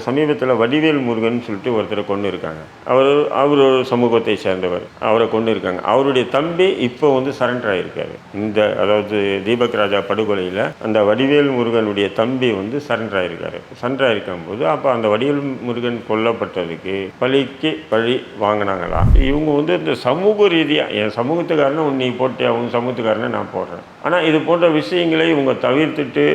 சமீபத்தில் வடிவேல் முருகன் சொல்லிட்டு ஒருத்தரை கொண்டு இருக்காங்க. அவர் ஒரு சமூகத்தை சேர்ந்தவர். அவரை கொண்டு இருக்காங்க. அவருடைய தம்பி இப்போ வந்து சரண்டர் ஆகியிருக்காரு. அதாவது தீபக் ராஜா படுகொலையில் அந்த வடிவேல் முருகனுடைய தம்பி வந்து சரண்டர் ஆகியிருக்காரு. சரண்டர் ஆகிருக்கும்போது அப்போ அந்த வடிவேல் முருகன் கொல்லப்பட்டதுக்கு பழிக்கு பழி வாங்கினாங்களா? இவங்க வந்து இந்த சமூக ரீதியாக என் சமூகத்துக்காரனை நீ போட்டு அவங்க சமூகத்துக்காரனை நான் போடுறேன். ஆனால் இது போன்ற விஷயங்களை இவங்க தவிர்த்துட்டு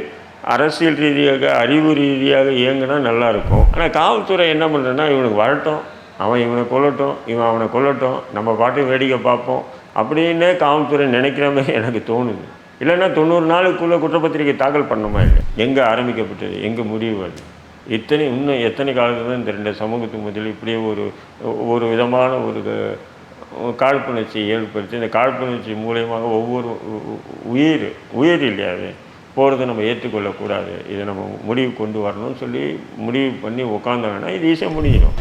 அரசியல் ரீதியாக அறிவு ரீதியாக இயங்கினா நல்லாயிருக்கும். ஆனால் காவல்துறை என்ன பண்ணுறேன்னா, இவனுக்கு வரட்டும், அவன் இவனை கொல்லட்டும், இவன் அவனை கொல்லட்டும், நம்ம பாட்டு வேடிக்கை பார்ப்போம் அப்படின்னே காவல்துறை நினைக்கிற மாதிரி எனக்கு தோணுது. இல்லைன்னா 90 நாளுக்குள்ளே குற்றப்பத்திரிகை தாக்கல் பண்ணணுமா இல்லை? எங்கே ஆரம்பிக்கப்பட்டது, எங்கே முடிவு வருது? இன்னும் எத்தனை காலத்தில் இந்த 2 சமூகத்துக்கு முதலில் இப்படியே ஒரு விதமான ஒரு காழ்ப்புணர்ச்சியை ஏற்படுத்தி இந்த காழ்ப்புணர்ச்சி மூலியமாக ஒவ்வொரு உயிர் இல்லையா அது போகிறத நம்ம ஏற்றுக்கொள்ளக்கூடாது. இதை நம்ம முடிவு கொண்டு வரணும்னு சொல்லி முடிவு பண்ணி உட்காந்தாங்கன்னா இது ஈஸியாக முடிஞ்சிடும்.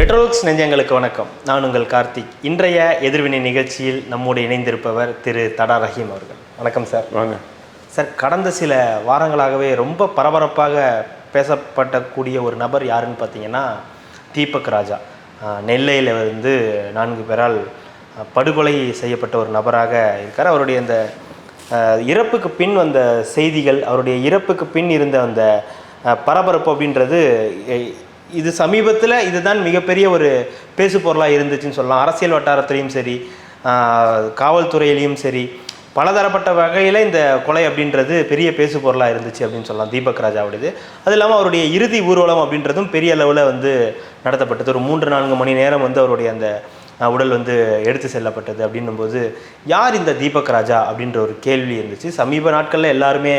பெட்ரோல்ஸ் நெஞ்சங்களுக்கு வணக்கம். நான் உங்கள் கார்த்திக். இன்றைய எதிர்வினை நிகழ்ச்சியில் நம்மோடு இணைந்திருப்பவர் திரு தடா ரஹீம் அவர்கள். வணக்கம் சார். வாங்க சார். கடந்த சில வாரங்களாகவே ரொம்ப பரபரப்பாக பேசப்படக்கூடிய ஒரு நபர் யாருன்னு பார்த்தீங்கன்னா தீபக் ராஜா. நெல்லையில் வந்து 4 பேரால் படுகொலை செய்யப்பட்ட ஒரு நபராக இருக்கார். அவருடைய அந்த இறப்புக்கு பின் வந்த செய்திகள், அவருடைய இறப்புக்கு பின் இருந்த அந்த பரபரப்பு அப்படின்றது இது சமீபத்தில் இதுதான் மிகப்பெரிய ஒரு பேசு பொருளாக இருந்துச்சுன்னு சொல்லலாம். அரசியல் வட்டாரத்திலையும் சரி, காவல்துறையிலையும் சரி, பலதரப்பட்ட வகையில் இந்த கொலை அப்படின்றது பெரிய பேசு பொருளாக இருந்துச்சு அப்படின்னு சொல்லலாம் தீபக் ராஜாவுடையது. அது இல்லாமல் அவருடைய இறுதி ஊர்வலம் அப்படின்றதும் பெரிய அளவில் வந்து நடத்தப்பட்டது. ஒரு 3-4 மணி நேரம் வந்து அவருடைய அந்த உடல் வந்து எடுத்து செல்லப்பட்டது. அப்படின்னும்போது யார் இந்த தீபக் ராஜா அப்படின்ற ஒரு கேள்வி இருந்துச்சு. சமீப நாட்களில் எல்லாருமே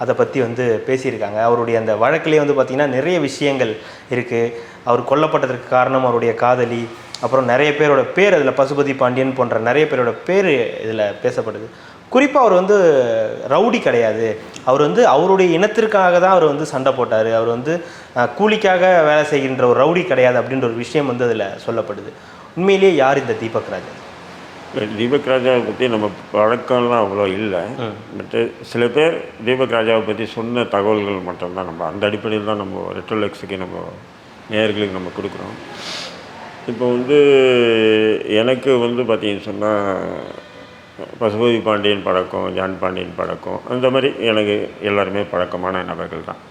அதை பற்றி வந்து பேசியிருக்காங்க. அவருடைய அந்த வழக்கிலே வந்து பார்த்திங்கன்னா நிறைய விஷயங்கள் இருக்குது. அவர் கொல்லப்பட்டதற்கு காரணம் அவருடைய காதலி, அப்புறம் நிறைய பேரோட பேர் அதில் பசுபதி பாண்டியன் போன்ற நிறைய பேரோட பேர் இதில் பேசப்படுது. குறிப்பாக அவர் வந்து ரவுடி கிடையாது. அவர் வந்து அவருடைய இனத்திற்காக தான் அவர் வந்து சண்டை போட்டார். அவர் வந்து கூலிக்காக வேலை செய்கின்ற ஒரு ரவுடி கிடையாது அப்படின்ற ஒரு விஷயம் வந்து அதில் சொல்லப்படுது. உண்மையிலேயே யார் இந்த தீபக் ராஜா? தீபக் ராஜாவை பற்றி நம்ம பழக்கம்லாம் அவ்வளோ இல்லை. பட்டு சில பேர் தீபக் ராஜாவை பற்றி சொன்ன தகவல்கள் மட்டும்தான் நம்ம அந்த அடிப்படையில் தான் நம்ம ரெட்ரோலெக்ஸுக்கு நம்ம நேயர்களுக்கு நம்ம கொடுக்குறோம். இப்போ வந்து எனக்கு வந்து பார்த்திங்கன்னு சொன்னால் பசுபதி பாண்டியன் பழக்கம், ஜான் பாண்டியன் பழக்கம், அந்த மாதிரி எனக்கு எல்லாருமே பழக்கமான நபர்கள் தான்.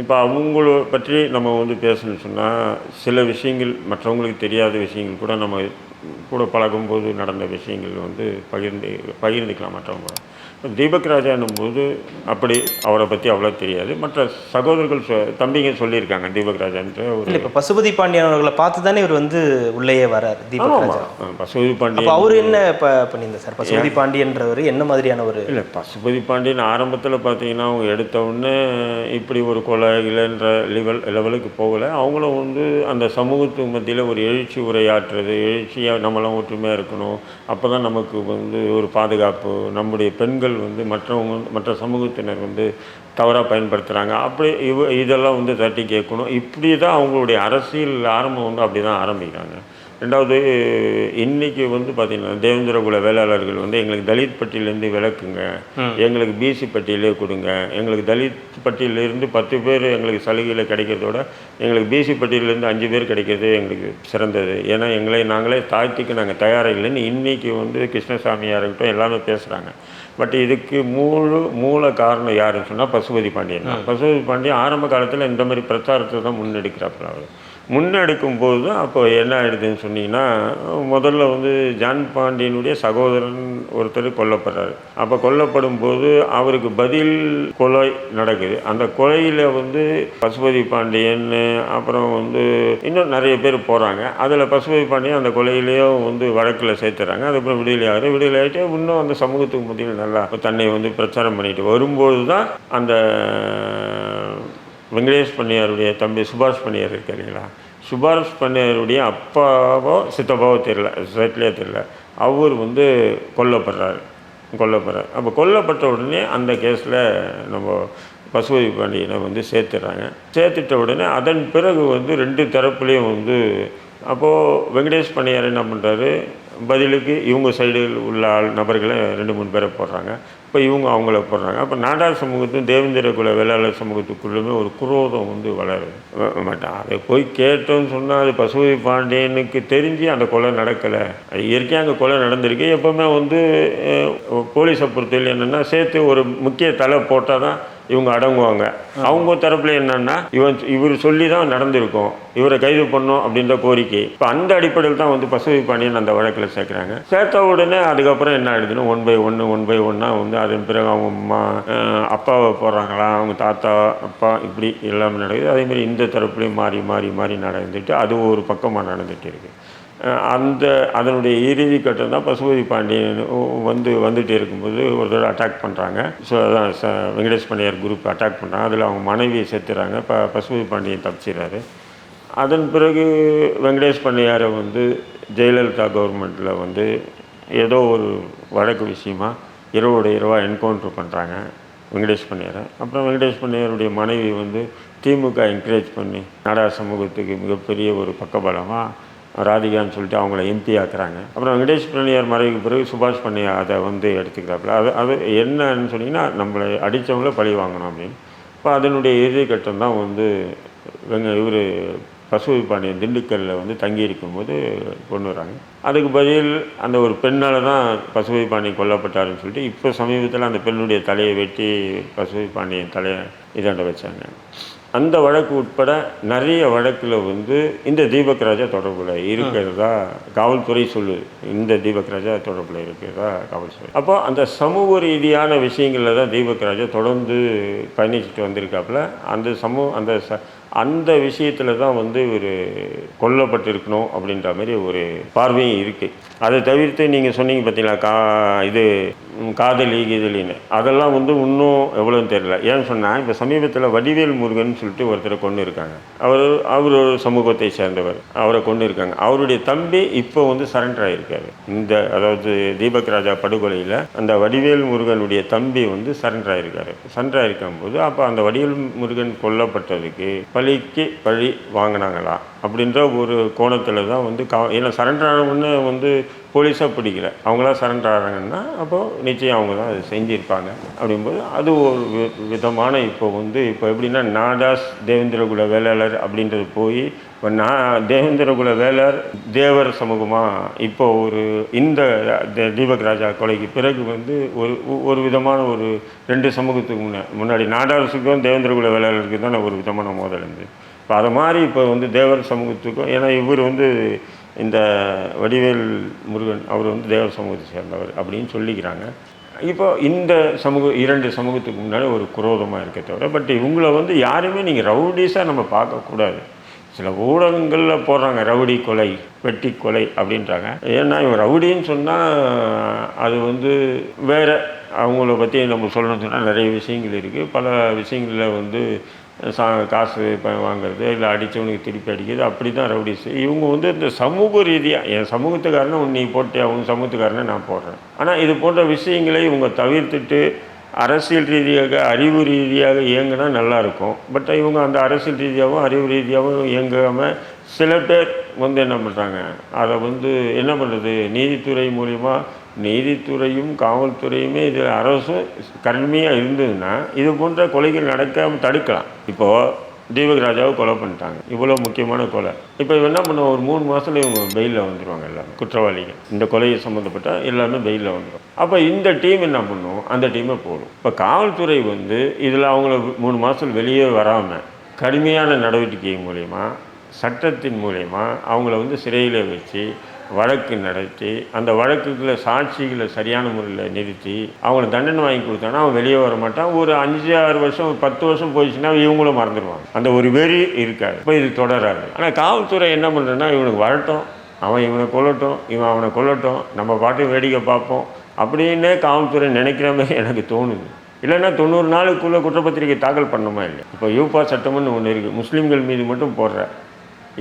இப்போ அவங்கள பற்றி நம்ம வந்து பேசணும்னு சொன்னால் சில விஷயங்கள் மற்றவங்களுக்கு தெரியாத விஷயங்கள் கூட நம்ம கூட பழகும்போது நடந்த விஷயங்கள் வந்து பகிர்ந்துக்கலாம் மற்றவங்க. தீபக் ராஜா என்னும்போது அப்படி அவரை பற்றி அவ்வளோ தெரியாது. மற்ற சகோதரர்கள் தம்பிங்க சொல்லியிருக்காங்க தீபக் ராஜான்ற ஒரு. இப்போ பசுபதி பாண்டியன் அவர்களை பார்த்து தானே இவர் வந்து உள்ளேயே வரார் தீபக் ராஜா. பசுபதி பாண்டியன் அவர் என்ன இப்போ பண்ணியிருந்தார் சார்? பசுபதி பாண்டியன்றவர் என்ன மாதிரியான ஒரு இல்லை, பசுபதி பாண்டியன் ஆரம்பத்தில் பார்த்தீங்கன்னா அவங்க எடுத்த உடனே இப்படி ஒரு கொலை இல்லைன்ற லெவலுக்கு போகலை. அவங்களும் வந்து அந்த சமூகத்துக்கு மத்தியில் ஒரு எழுச்சி உரையாற்றுறது, எழுச்சியாக நம்மளாம் ஒற்றுமையாக இருக்கணும், அப்போ தான் நமக்கு வந்து ஒரு பாதுகாப்பு, நம்முடைய பெண்கள் வந்து மற்ற சமூகத்தினர் வந்து தவறாக பயன்படுத்துகிறாங்க, அப்படி இதெல்லாம் வந்து தட்டி கேட்கணும். இப்படி தான் அவங்களுடைய அரசியல் ஆரம்பம் வந்து அப்படி தான் ஆரம்பிக்கிறாங்க. ரெண்டாவது, இன்றைக்கி வந்து பார்த்திங்கன்னா தேவேந்திர குல வேளாளர்கள் வந்து எங்களுக்கு தலித் பட்டியலேருந்து விலக்குங்க, எங்களுக்கு பிசி பட்டியலே கொடுங்க, எங்களுக்கு தலித் பட்டியலேருந்து 10 பேர் எங்களுக்கு சலுகையில் கிடைக்கிறதோட எங்களுக்கு பிசி பட்டியலேருந்து 5 பேர் கிடைக்கிறது எங்களுக்கு சிறந்தது, ஏன்னா நாங்களே தாழ்த்திக்கு நாங்கள் தயாராக இல்லைன்னு இன்றைக்கி வந்து கிருஷ்ணசாமியாக இருக்கட்டும் எல்லாமே பேசுகிறாங்க. பட் இதுக்கு மூல காரணம் யாருன்னு சொன்னால் பசுபதி பாண்டியன் தான். பசுபதி பாண்டியன் ஆரம்ப காலத்தில் இந்த மாதிரி பிரச்சாரத்தை தான் முன்னெடுக்கிறாப்புல. அவர் முன்னெடுக்கும்போது தான் அப்போ என்ன ஆகிடுதுன்னு சொன்னீங்கன்னா, முதல்ல வந்து ஜான் பாண்டியனுடைய சகோதரன் ஒருத்தர் கொல்லப்படுறாரு. அப்போ கொல்லப்படும் போது அவருக்கு பதில் கொலை நடக்குது. அந்த கொலையில் வந்து பசுபதி பாண்டியன் அப்புறம் வந்து இன்னும் நிறைய பேர் போகிறாங்க. அதில் பசுபதி பாண்டியன் அந்த கொலையிலேயும் வந்து வழக்கில் சேர்த்துறாங்க. அதுக்கப்புறம் விடுதலை ஆகிட்டு இன்னும் அந்த சமூகத்துக்கு மத்தியில் நல்லா தன்னை வந்து பிரச்சாரம் பண்ணிட்டு வரும்போது தான் அந்த வெங்கடேஷ் பண்ணியாருடைய தம்பி சுபாஷ் பண்ணியார் இருக்கார் இல்லைங்களா, சுபாஷ் பண்ணியாருடைய அப்பாவோ சித்தப்பாவோ தெரியல, அவர் வந்து கொல்லப்படுறார். அப்போ கொல்லப்பட்ட உடனே அந்த கேஸில் நம்ம பசுபதி பாண்டியனை வந்து சேர்த்துறாங்க. சேர்த்துட்ட உடனே அதன் பிறகு வந்து 2 தரப்புலேயும் வந்து அப்போது வெங்கடேஷ் பண்ணையார் என்ன பண்ணுறாரு, பதிலுக்கு இவங்க சைடில் உள்ள நபர்களை 2-3 பேரை போடுறாங்க. இப்போ இவங்க அவங்கள போடுறாங்க. அப்போ நாடார் சமூகத்தும் தேவேந்திர குல வேளாளர் சமூகத்துக்குள்ளுமே ஒரு குரோதம் வந்து வளருது. மாட்டான் அதை போய் கேட்டோன்னு சொன்னால் அது பசுபதி பாண்டியனுக்கு தெரிஞ்சு அந்த கொலை நடக்கலை, அது இயற்கையாக அங்கே கொலை நடந்திருக்கு. எப்போவுமே வந்து போலீஸை பொறுத்தவரை என்னென்னா சேர்த்து ஒரு முக்கிய தலை போட்டால் தான் இவங்க அடங்குவாங்க. அவங்க தரப்புல என்னன்னா இவர் சொல்லி தான் நடந்திருக்கும், இவரை கைது பண்ணோம் அப்படின்ற கோரிக்கை. இப்போ அந்த அடிப்படையில் தான் வந்து பசுபதி பாண்டியன் அந்த வழக்கில் சேர்க்குறாங்க. சேர்த்த உடனே அதுக்கப்புறம் என்ன ஆயிடுதுன்னா 1 by 1 வந்து அதன் பிறகு அவங்க அம்மா அப்பாவை போடுறாங்களா, அவங்க தாத்தா அப்பா இப்படி எல்லாமே நடக்குது. அதேமாதிரி இந்த தரப்புலையும் மாறி மாறி மாறி நடந்துட்டு அது ஒரு பக்கமாக நடந்துகிட்டு இருக்குது. அதனுடைய இறுதி கட்டம் தான் பசுபதி பாண்டியன் வந்துட்டு இருக்கும்போது ஒரு தடவை அட்டாக் பண்ணுறாங்க. ஸோ அதான் வெங்கடேஷ் பண்ணையார் குரூப் அட்டாக் பண்ணுறாங்க. அதில் அவங்க மனைவியை சேர்த்துறாங்க. பசுபதி பாண்டியன் தப்பிச்சிடுறாரு. அதன் பிறகு வெங்கடேஷ் பண்ணையாரை வந்து ஜெயலலிதா கவர்மெண்ட்டில் வந்து ஏதோ ஒரு வழக்கு விஷயமா இரவாக என்கவுண்டர் பண்ணுறாங்க வெங்கடேஷ் பண்ணையாரை. அப்புறம் வெங்கடேஷ் பண்ணையாருடைய மனைவி வந்து திமுக என்கரேஜ் பண்ணி நாடார் சமூகத்துக்கு மிகப்பெரிய ஒரு பக்கபலமாக ராதிகான்னு சொல்லிட்டு அவங்கள எம்பி ஆக்குறாங்க. அப்புறம் வெங்கடேஷ் பண்ணையார் மறைவுக்கு பிறகு சுபாஷ் பண்ணையார் அதை வந்து எடுத்துக்கிறாப்புல. அது என்னன்னு சொன்னீங்கன்னா நம்மளை அடித்தவங்கள பழி வாங்கணும் அப்படின்னு. இப்போ அதனுடைய இறுதி கட்டம் தான் வந்து இவர் பசுபதி பாண்டியன் திண்டுக்கல்லில் வந்து தங்கி இருக்கும்போது கொண்டு வராங்க. அதுக்கு பதில் அந்த ஒரு பெண்ணால் தான் பசுபதி பாண்டியன் கொல்லப்பட்டாருன்னு சொல்லிட்டு இப்போ சமீபத்தில் அந்த பெண்ணுடைய தலையை வெட்டி பசுபதி பாண்டியன் தலையை இதாண்ட வச்சாங்க. அந்த வழக்கு உட்பட நிறைய வழக்கில் வந்து இந்த தீபக் ராஜா தொடர்பில் இருக்கிறதா காவல்துறை சொல்லுது. இந்த தீபக் ராஜா தொடர்பில் இருக்கிறதா காவல்துறை. அப்போ அந்த சமூக ரீதியான விஷயங்களில் தான் தீபக் ராஜா தொடர்ந்து பயணிச்சுட்டு வந்திருக்காப்புல. அந்த விஷயத்தில் தான் வந்து இவர் கொல்லப்பட்டிருக்கணும் அப்படின்ற மாதிரி ஒரு பார்வையும் இருக்குது. அதை தவிர்த்து நீங்கள் சொன்னீங்க பார்த்தீங்களா, இது காதலி கீதலின்னு அதெல்லாம் வந்து இன்னும் எவ்வளோன்னு தெரியல. ஏன்னு சொன்னால் இப்போ சமீபத்தில் வடிவேல் முருகன் சொல்லிட்டு ஒருத்தரை கொண்டு இருக்காங்க. அவர் ஒரு சமூகத்தை சேர்ந்தவர். அவரை கொண்டு இருக்காங்க. அவருடைய தம்பி இப்போ வந்து சரண்டர் ஆகியிருக்காரு. அதாவது தீபக் ராஜா படுகொலையில் அந்த வடிவேல் முருகனுடைய தம்பி வந்து சரண்டர் ஆகியிருக்காரு. சரண்டர் ஆகிருக்கும்போது அப்போ அந்த வடிவேல் முருகன் கொல்லப்பட்டதுக்கு பழிக்கு பழி வாங்கினாங்களா அப்படின்ற ஒரு கோணத்தில் தான் வந்து ஏன்னா சரண்டர் ஆனவொன்னே வந்து போலீஸாக பிடிக்கல, அவங்களாம் சரண்டர் ஆகிறாங்கன்னா அப்போது நிச்சயம் அவங்க தான் அதை செஞ்சுருப்பாங்க. அப்படிங்கும்போது அது ஒரு விதமான இப்போ எப்படின்னா நாடாஸ் தேவேந்திரகுல வேளாளர் அப்படின்றது போய் இப்போ தேவேந்திரகுல வேளாளர் தேவர் சமூகமாக இப்போ இந்த தீபக் ராஜா கொலைக்கு பிறகு வந்து ஒரு விதமான ஒரு 2 சமூகத்துக்கு முன்னாடி நாடாசுக்கும் தேவேந்திரகுல வேளாளருக்கு தான் ஒரு விதமான மோதல் இருந்தது. இப்போ அதை மாதிரி இப்போ வந்து தேவர் சமூகத்துக்கும், ஏன்னா இவர் வந்து இந்த வடிவேல் முருகன் அவர் வந்து தேவர் சமூகத்தை சேர்ந்தவர் அப்படின்னு சொல்லிக்கிறாங்க. இப்போ இந்த 2 சமூகத்துக்கு முன்னாடி ஒரு குரோதமாக இருக்க தவிர பட் இவங்கள வந்து யாருமே நீங்கள் ரவுடிஸாக நம்ம பார்க்கக்கூடாது. சில ஊடகங்களில் போடுறாங்க ரவுடி கொலை வெட்டி கொலை அப்படின்றாங்க. ஏன்னா இவன் ரவுடின்னு சொன்னால் அது வந்து வேறு அவங்கள பற்றி நம்ம சொல்லணும்னு சொன்னால் நிறைய விஷயங்கள் இருக்குது. பல விஷயங்களில் வந்து காசு வாங்குறது இல்லை அடித்தவனுக்கு திருப்பி அடிக்கிறது அப்படி தான் ரவுடிஸ். இவங்க வந்து இந்த சமூக ரீதியாக என் சமூகத்துக்காரனை நீ போட்டியா உங்கள் சமூகத்துக்காரனை நான் போடுறேன். ஆனால் இது போன்ற விஷயங்களை இவங்க தவிர்த்துட்டு அரசியல் ரீதியாக அறிவு ரீதியாக இயங்கினா நல்லாயிருக்கும். பட் இவங்க அந்த அரசியல் ரீதியாகவும் அறிவு ரீதியாகவும் இயங்காமல் சில பேர் வந்து என்ன பண்ணுறாங்க, அதை வந்து என்ன பண்ணுறது, நீதித்துறை மூலிமா நீதித்துறையும் காவல்துறையுமே இது அரசும் கடுமையாக இருந்ததுன்னா இது போன்ற கொலைகள் நடக்காமல் தடுக்கலாம். இப்போது தீபக் ராஜாவை கொலை பண்ணிட்டாங்க, இவ்வளோ முக்கியமான கொலை. இப்போ என்ன பண்ணுவோம், ஒரு 3 மாதத்துல இவங்க பெயிலில் வந்துடுவாங்க. எல்லாமே குற்றவாளிகள் இந்த கொலையை சம்மந்தப்பட்ட எல்லாமே பெயிலில் வந்துடும். அப்போ இந்த டீம் என்ன பண்ணும், அந்த டீமை போடும். இப்போ காவல்துறை வந்து இதில் அவங்கள 3 மாதத்தில் வெளியே வராமல் கடுமையான நடவடிக்கை மூலயமா சட்டத்தின் மூலயமா அவங்கள வந்து சிறையில் வச்சு வழக்கு நடத்தி அந்த வழக்குகளை சாட்சிகளை சரியான முறையில் நிறுத்தி அவங்கள தண்டனை வாங்கி கொடுத்தாங்கன்னா அவன் வெளியே வர மாட்டான். ஒரு 5-6 வருஷம் 10 வருஷம் போயிடுச்சுன்னா இவங்களும் மறந்துடுவாங்க. அந்த ஒரு வெறி இருக்காது. இப்போ இது தொடராது. ஆனால் காவல்துறை என்ன பண்ணுறதுன்னா இவனுக்கு வரட்டும், அவன் இவனை கொல்லட்டும், இவன் அவனை கொல்லட்டும், நம்ம பாட்டு வேடிக்கை பார்ப்போம் அப்படின்னே காவல்துறை நினைக்கிற மாதிரி எனக்கு தோணுது. இல்லைன்னா 90 நாளுக்குள்ளே குற்றப்பத்திரிகை தாக்கல் பண்ணணுமா இல்லை. இப்போ யூபா சட்டம்னு ஒன்று இருக்குது, முஸ்லீம்கள் மீது மட்டும் போடுற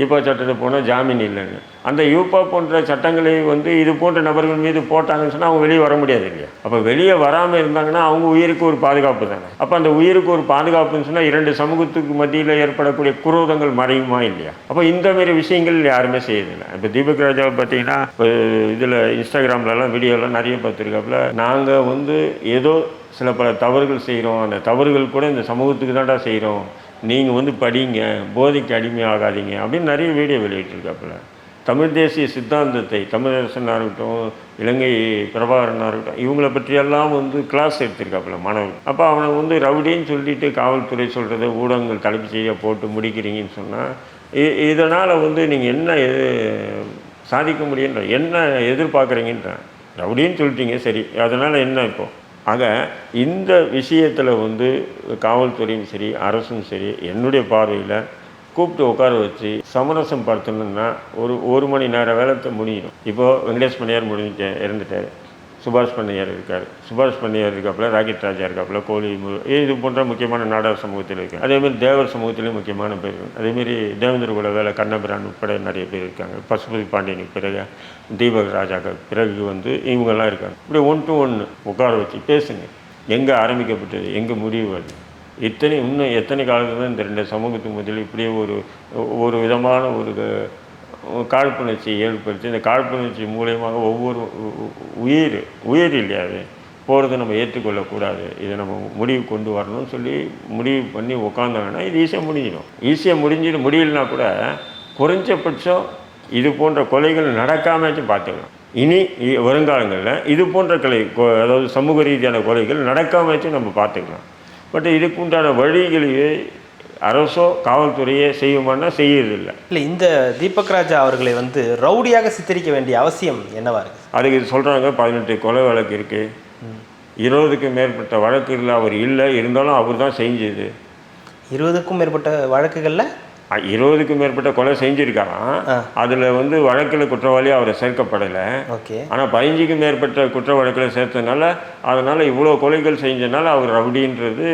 யூப்பா சட்டத்தை போனால் ஜாமீன் இல்லைன்னு. அந்த யூப்பா போன்ற சட்டங்களை வந்து இது போன்ற நபர்கள் மீது போட்டாங்கன்னு சொன்னால் அவங்க வெளியே வர முடியாது இல்லையா? அப்போ வெளியே வராமல் இருந்தாங்கன்னா அவங்க உயிருக்கு ஒரு பாதுகாப்பு தானே. அப்போ அந்த உயிருக்கு ஒரு பாதுகாப்புன்னு சொன்னால் 2 சமூகத்துக்கு மத்தியில் ஏற்படக்கூடிய குரோதங்கள் மறையுமா இல்லையா? அப்போ இந்த மாதிரி விஷயங்கள் யாருமே செய்யறதில்லை. இப்போ தீபக் ராஜாவை பார்த்தீங்கன்னா இப்போ இதில் இன்ஸ்டாகிராம்லலாம் வீடியோலாம் நிறைய பார்த்துருக்காப்புல, நாங்கள் வந்து ஏதோ சில பல தவறுகள் செய்கிறோம், அந்த தவறுகள் கூட இந்த சமூகத்துக்கு தான்டா செய்கிறோம், நீங்கள் வந்து படிங்க, போதைக்கு அடிமையாகாதீங்க அப்படின்னு நிறைய வீடியோ வெளியிட்டிருக்காப்புல. தமிழ் தேசிய சித்தாந்தத்தை தமிழரசனாக இருக்கட்டும், இலங்கை பிரபாகரனாக இருக்கட்டும், இவங்கள பற்றியெல்லாம் வந்து கிளாஸ் எடுத்திருக்காப்புல மாணவர்கள். அப்போ அவனை வந்து ரவுடின்னு சொல்லிட்டு காவல்துறை சொல்கிறத ஊடகங்கள் தலைப்பு செய்ய போட்டு முடிக்கிறீங்கன்னு சொன்னால் இதனால் வந்து நீங்கள் என்ன சாதிக்க முடியுன்ற, என்ன எதிர்பார்க்குறீங்கன்ற? ரவுடின்னு சொல்லிட்டீங்க, சரி, அதனால் என்ன இப்போ? ஆக இந்த விஷயத்தில் வந்து காவல்துறையும் சரி அரசும் சரி என்னுடைய பார்வையில் கூப்பிட்டு உட்கார வச்சு சமரசம் படுத்தணுன்னா ஒரு மணி நேரம் வேலை முடியும். இப்போது வெங்கடேஷ் பண்ணையார் இறந்துட்டார், சுபாஷ் பண்ணையார் இருக்கார், சுபாஷ் பண்ணையார் இருக்காப்புல, ராக்கெட் ராஜா இருக்காப்புல, கோழி இது போன்ற முக்கியமான நாடக சமூகத்தில் இருக்குது. அதேமாதிரி தேவர் சமூகத்திலையும் முக்கியமான பேர் இருக்குது. அதேமாரி தேவேந்திர குல வேலை கண்ணபிரான் உட்பட நிறைய பேர் இருக்காங்க. பசுபதி பாண்டியனுக்கு பிறகு தீபக் ராஜாக்கு பிறகு வந்து இவங்கெல்லாம் இருக்காங்க. இப்படி 1 to 1 உட்கார வச்சு பேசுங்க. எங்கே ஆரம்பிக்கப்பட்டது, எங்கே முடிவு வருது, இன்னும் எத்தனை காலத்தில் தான் இந்த 2 சமூகத்துக்கு மத்தியில் இப்படியே ஒரு விதமான ஒரு காழ்ப்புணர்ச்சியை ஏற்படுத்தி இந்த காழ்ப்புணர்ச்சி மூலயமாக ஒவ்வொரு உயிர் இல்லையா அது போகிறத நம்ம ஏற்றுக்கொள்ளக்கூடாது, இதை நம்ம முடிவு கொண்டு வரணும்னு சொல்லி முடிவு பண்ணி உட்காந்தாங்கன்னா இது ஈஸியாக முடியலனா கூட குறைஞ்சபட்சம் இது போன்ற கொலைகள் நடக்காமச்சும் பார்த்துக்கலாம். இனி வருங்காலங்களில் இது போன்ற அதாவது சமூக ரீதியான கொலைகள் நடக்காமச்சும் நம்ம பார்த்துக்கலாம். பட் இதுக்கு உண்டான வழிகளையே அரசோ காவல்துறையே செய்யுமானா செய்யறதில்லை. இல்லை, இந்த தீபக் ராஜா அவர்களை வந்து ரவுடியாக சித்தரிக்க வேண்டிய அவசியம் என்னவா இருக்குது? அதுக்கு சொல்கிறாங்க 18 கொலை வழக்கு இருக்குது, 20க்கும் மேற்பட்ட வழக்குகளில் அவர் இல்லை, இருந்தாலும் அவர் தான் செஞ்சது. 20க்கும் மேற்பட்ட வழக்குகளில் 20க்கும் மேற்பட்ட கொலை செஞ்சுருக்காராம். அதில் வந்து வழக்கில் குற்றவாளியாக அவரை சேர்க்கப்படலை. ஓகே. ஆனால் 15க்கும் மேற்பட்ட குற்ற வழக்கில் சேர்த்ததுனால அதனால் இவ்வளோ கொலைகள் செஞ்சதுனால அவர் ரவுடின்றது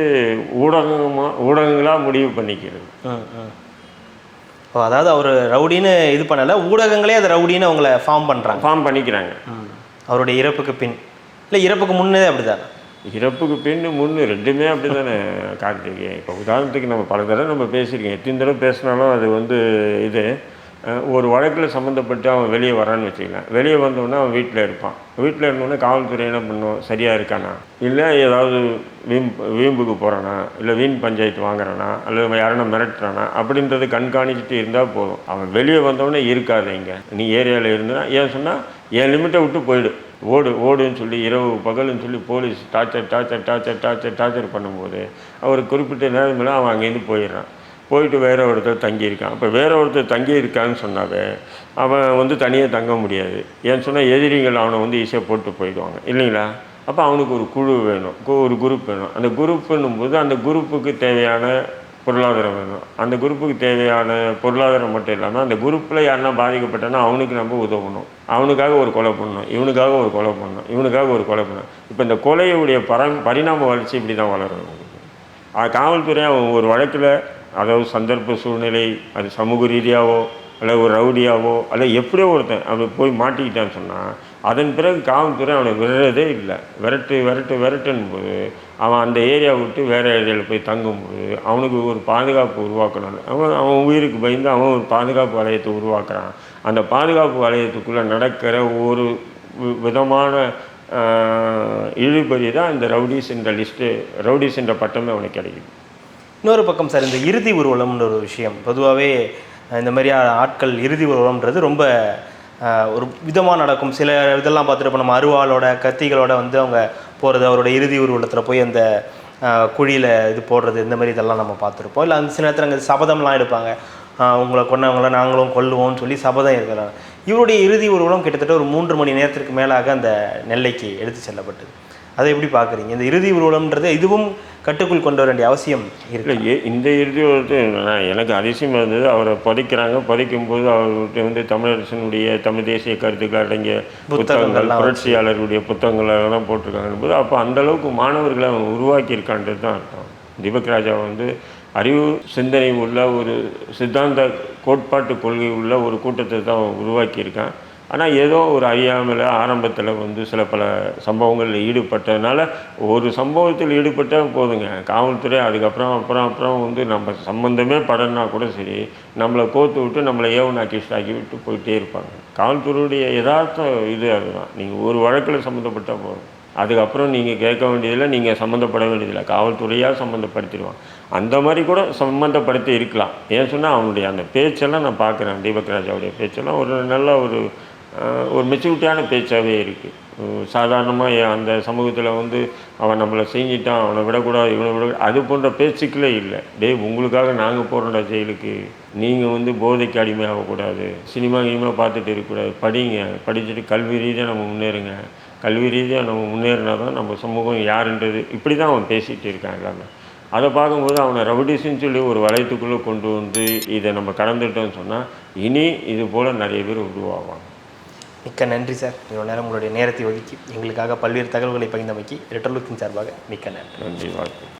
ஊடகங்களாக முடிவு பண்ணிக்கிறது. அதாவது அவர் ரவுடின்னு இது பண்ணலை, ஊடகங்களே அதை ரவுடின்னு அவங்கள ஃபார்ம் பண்ணிக்கிறாங்க அவருடைய இறப்புக்கு பின். இல்லை, இறப்புக்கு முன்னே அப்படிதான். இறப்புக்கு பின் முன்னு ரெண்டுமே அப்படி தானே கார்த்திகை. இப்போ உதாரணத்துக்கு நம்ம பல தடவை நம்ம பேசியிருக்கோம், எத்தனை தடவை பேசினாலும் அது வந்து இது ஒரு வழக்கில் சம்மந்தப்பட்டு அவன் வெளியே வரான்னு வச்சுக்கலாம். வெளியே வந்தோடனே அவன் வீட்டில் இருப்பான். வீட்டில் இருந்தோடனே காவல்துறை என்ன பண்ணும், சரியாக இருக்கானா, இல்லை ஏதாவது வீம்புக்கு போகிறானா, இல்லை வீண் பஞ்சாயத்து வாங்குறானா, அல்லது யாரனா மிரட்டுறானா அப்படின்றது கண்காணிச்சுட்டு இருந்தால் போதும். அவன் வெளியே வந்தோடனே இருக்காது. இங்கே நீ ஏரியாவில் இருந்தா ஏன் சொன்னால் என் லிமிட்டை விட்டு போயிடு, ஓடுன்னு சொல்லி இரவு பகல்னு சொல்லி போலீஸ் டார்ச்சர் பண்ணும்போது அவர் குறிப்பிட்ட நேரத்தில் அவன் அங்கேருந்து போயிட்டு வேறு ஒருத்தர் தங்கியிருக்கான். இப்போ வேறு ஒருத்தர் தங்கியிருக்கான்னு சொன்னாவே அவன் வந்து தனியாக தங்க முடியாது. ஏன்னு சொன்னால் எதிரிகள் அவனை வந்து ஈஸியாக போட்டு போயிடுவாங்க இல்லைங்களா? அப்போ அவனுக்கு ஒரு குழு வேணும், ஒரு குரூப் வேணும். அந்த குரூப்புன்னும்போது அந்த குரூப்புக்கு தேவையான பொருளாதாரம் வேணும். அந்த குரூப்புக்கு தேவையான பொருளாதாரம் மட்டும் இல்லாமல் அந்த குரூப்பில் யாருன்னா பாதிக்கப்பட்டானா அவனுக்கு நம்ம உதவணும். அவனுக்காக ஒரு கொலை பண்ணணும், இவனுக்காக ஒரு கொலை பண்ணணும், இவனுக்காக ஒரு கொலை பண்ணணும். இப்போ இந்த கொலையுடைய பரிணாம வளர்ச்சி இப்படி தான் வளரணும். காவல்துறை அவன் ஒரு வழக்கில், அதாவது சந்தர்ப்ப சூழ்நிலை, அது சமூக ரீதியாகவோ அல்ல ஒரு ரவுடியாவோ அல்ல எப்படியோ ஒருத்தன் அவன் போய் மாட்டிக்கிட்டான்னு சொன்னால் அதன் பிறகு காவல்துறை அவனை விடுறதே இல்லை. விரட்டுன்னு போது அவன் அந்த ஏரியாவை விட்டு வேறு ஏரியாவில் போய் தங்கும்போது அவனுக்கு ஒரு பாதுகாப்பு உருவாக்கணும். அவன் உயிருக்கு பயந்து அவன் ஒரு பாதுகாப்பு வளையத்தை உருவாக்குறான். அந்த பாதுகாப்பு வளையத்துக்குள்ளே நடக்கிற ஒரு விதமான இழுபறி தான் இந்த ரவுடிஸ் என்ற பட்டமே அவனுக்கு கிடைக்குது. இன்னொரு பக்கம் சார், இந்த இறுதி ஊர்வலம்ன்ற ஒரு விஷயம், பொதுவாகவே இந்த மாதிரி ஆட்கள் இறுதி ஊர்வலம்ன்றது ரொம்ப ஒரு விதமாக நடக்கும். சில இதெல்லாம் பார்த்துட்டு நம்ம அருவாளோட கத்திகளோட வந்து அவங்க போகிறது, அவரோட இறுதி ஊர்வலத்தில் போய் அந்த குழியில் இது போடுறது, இந்த மாதிரி இதெல்லாம் நம்ம பார்த்துருப்போம். இல்லை அந்த சில நேரத்தில் அங்கே சபதம்லாம் எடுப்பாங்க, உங்களை கொண்டவங்கள நாங்களும் கொல்லுவோம்னு சொல்லி சபதம் இருக்கிறாங்க. இவருடைய இறுதி ஊர்வலம் கிட்டத்தட்ட ஒரு 3 மணி நேரத்திற்கு மேலாக அந்த நெல்லைக்கு எடுத்து செல்லப்பட்டது. அதை எப்படி பார்க்குறீங்க? இந்த இறுதி ஊர்வலம்ன்றது இதுவும் கட்டுக்குள் கொண்டு வர வேண்டிய அவசியம் இருக்கு. இந்த இறுதி ஊர்வலத்தை எனக்கு அதிசயமாக இருந்தது. அவரை புதைக்கும்போது அவர்கிட்ட வந்து தமிழரசனுடைய தமிழ் தேசிய கருத்துக்கள் அடங்கிய புத்தகங்கள், புரட்சியாளர்களுடைய புத்தகங்கள் எல்லாம் போட்டிருக்காங்க போது அப்போ அந்தளவுக்கு மாணவர்களை அவன் உருவாக்கியிருக்கான்றது தான் அர்த்தம். தீபக் ராஜா வந்து அறிவு சிந்தனை உள்ள ஒரு சித்தாந்த கோட்பாட்டு கொள்கை உள்ள ஒரு கூட்டத்தை தான் உருவாக்கியிருக்கான். ஆனால் ஏதோ ஒரு அறியாமல் ஆரம்பத்தில் வந்து சில பல சம்பவங்களில் ஈடுபட்டதுனால, ஒரு சம்பவத்தில் ஈடுபட்டால் போதுங்க, காவல்துறை அதுக்கப்புறம் அப்புறம் வந்து நம்ம சம்மந்தமே படனா கூட சரி, நம்மளை கோர்த்து விட்டு நம்மளை ஏவனாக்கிஸ்ட் ஆக்கி விட்டு போயிட்டே இருப்பாங்க. காவல்துறையுடைய யதார்த்தம் இது அதுதான். நீங்கள் ஒரு வழக்கில் சம்மந்தப்பட்டால் போதும், அதுக்கப்புறம் நீங்கள் கேட்க வேண்டியதில்லை, நீங்கள் சம்மந்தப்பட வேண்டியதில்லை, காவல்துறையாக சம்மந்தப்படுத்திடுவான். அந்த மாதிரி கூட சம்மந்தப்படுத்தி இருக்கலாம். ஏன் சொன்னால் அவனுடைய அந்த பேச்செல்லாம் நான் பார்க்குறேன், தீபக் ராஜாவுடைய பேச்செல்லாம் ஒரு நல்ல ஒரு மெச்சூரிட்டியான பேச்சாகவே இருக்குது. சாதாரணமாக அந்த சமூகத்தில் வந்து அவன் நம்மளை செஞ்சிட்டான், அவனை விடக்கூடாது, இவனை விட, அது போன்ற பேச்சுக்களே இல்லை. உங்களுக்காக நாங்கள் போகிறோம்டா ஜெயிலுக்கு, நீங்கள் வந்து போதைக்கு அடிமையாகக்கூடாது, சினிமா கினிமா பார்த்துட்டு இருக்கக்கூடாது, படிங்க, படிச்சுட்டு கல்வி ரீதியாக நம்ம முன்னேறுங்க, கல்வி ரீதியாக நம்ம முன்னேறினா தான் நம்ம சமூகம் யாருன்றது, இப்படி தான் அவன் பேசிகிட்டு இருக்கான் எல்லாமே. அதை பார்க்கும்போது அவனை ரவுடிஸ்ன்னு சொல்லி ஒரு வளையத்துக்குள்ளே கொண்டு வந்து இதை நம்ம கடந்துட்டோம்னு சொன்னால் இனி இது போல் நிறைய பேர் உருவாவாங்க. மிக்க நன்றி சார். இவ்வளோ நேரம் உங்களுடைய நேரத்தை ஒதுக்கி எங்களுக்காக பல்வேறு தகவல்களை பகிர்ந்தமைக்கு ரெட்டர் லுக்கின் சார்பாக மிக்க நன்றி. நன்றி, வாழ்க்கை.